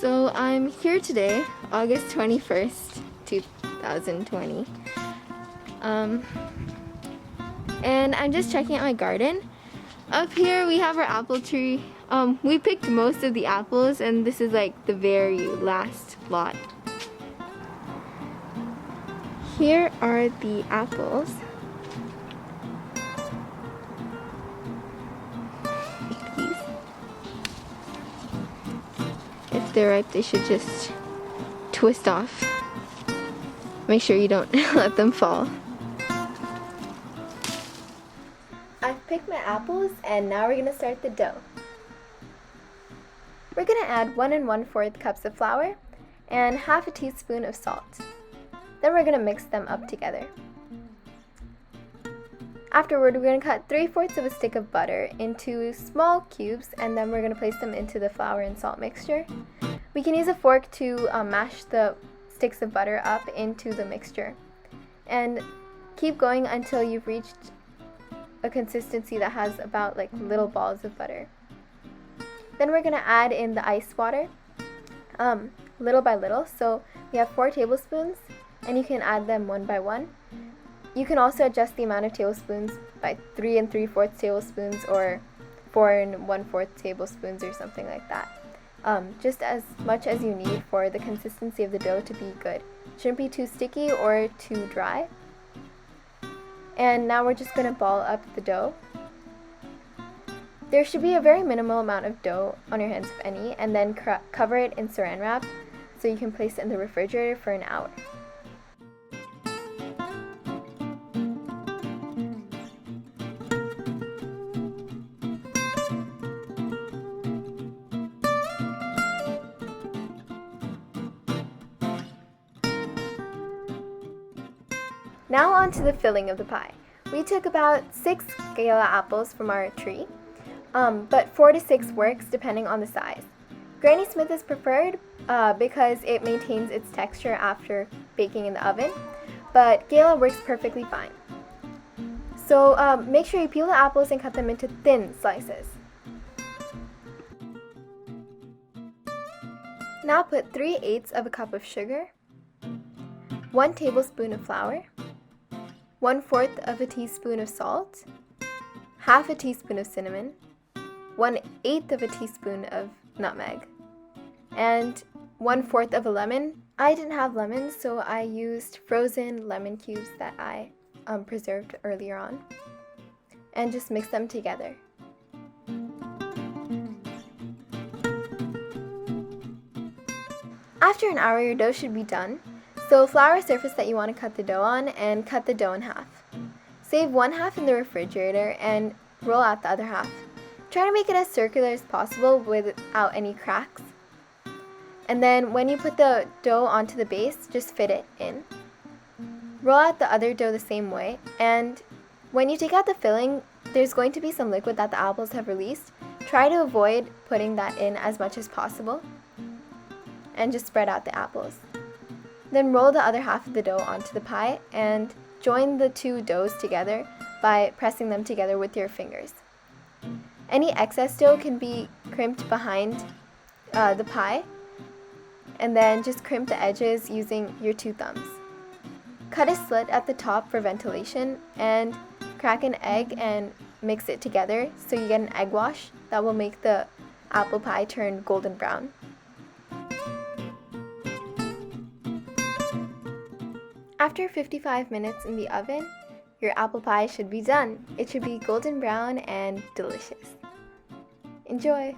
So I'm here today, August 21st, 2020. And I'm just checking out my garden. Up here we have our apple tree. We picked most of the apples and this is like the very last lot. Here are the apples. If they're ripe, they should just twist off. Make sure you don't let them fall. I've picked my apples and now we're going to start the dough. We're going to add 1 1/4 cups of flour and half a teaspoon of salt. Then we're going to mix them up together. Afterward, we're going to cut 3/4 of a stick of butter into small cubes and then we're going to place them into the flour and salt mixture. We can use a fork to mash the sticks of butter up into the mixture. And keep going until you've reached a consistency that has about like little balls of butter. Then we're going to add in the ice water little by little. So we have 4 tablespoons and you can add them one by one. You can also adjust the amount of tablespoons by 3 3/4 tablespoons or 4 1/4 tablespoons or something like that. Just as much as you need for the consistency of the dough to be good. It shouldn't be too sticky or too dry. And now we're just going to ball up the dough. There should be a very minimal amount of dough on your hands, if any, and then cover it in saran wrap so you can place it in the refrigerator for an hour. Now on to the filling of the pie. We took about 6 Gala apples from our tree, but 4 to 6 works depending on the size. Granny Smith is preferred because it maintains its texture after baking in the oven, but Gala works perfectly fine. So make sure you peel the apples and cut them into thin slices. Now put 3/8 of a cup of sugar, 1 tablespoon of flour, 1/4 of a teaspoon of salt, half a teaspoon of cinnamon, 1/8 of a teaspoon of nutmeg, and 1/4 of a lemon. I didn't have lemons, so I used frozen lemon cubes that I preserved earlier on, and just mix them together. After an hour, your dough should be done. So flour a surface that you want to cut the dough on and cut the dough in half. Save 1/2 in the refrigerator and roll out the other half. Try to make it as circular as possible without any cracks. And then when you put the dough onto the base, just fit it in. Roll out the other dough the same way, and when you take out the filling, there's going to be some liquid that the apples have released. Try to avoid putting that in as much as possible and just spread out the apples. Then roll the other half of the dough onto the pie and join the 2 doughs together by pressing them together with your fingers. Any excess dough can be crimped behind the pie, and then just crimp the edges using your 2 thumbs. Cut a slit at the top for ventilation and crack an egg and mix it together so you get an egg wash that will make the apple pie turn golden brown. After 55 minutes in the oven, your apple pie should be done. It should be golden brown and delicious. Enjoy!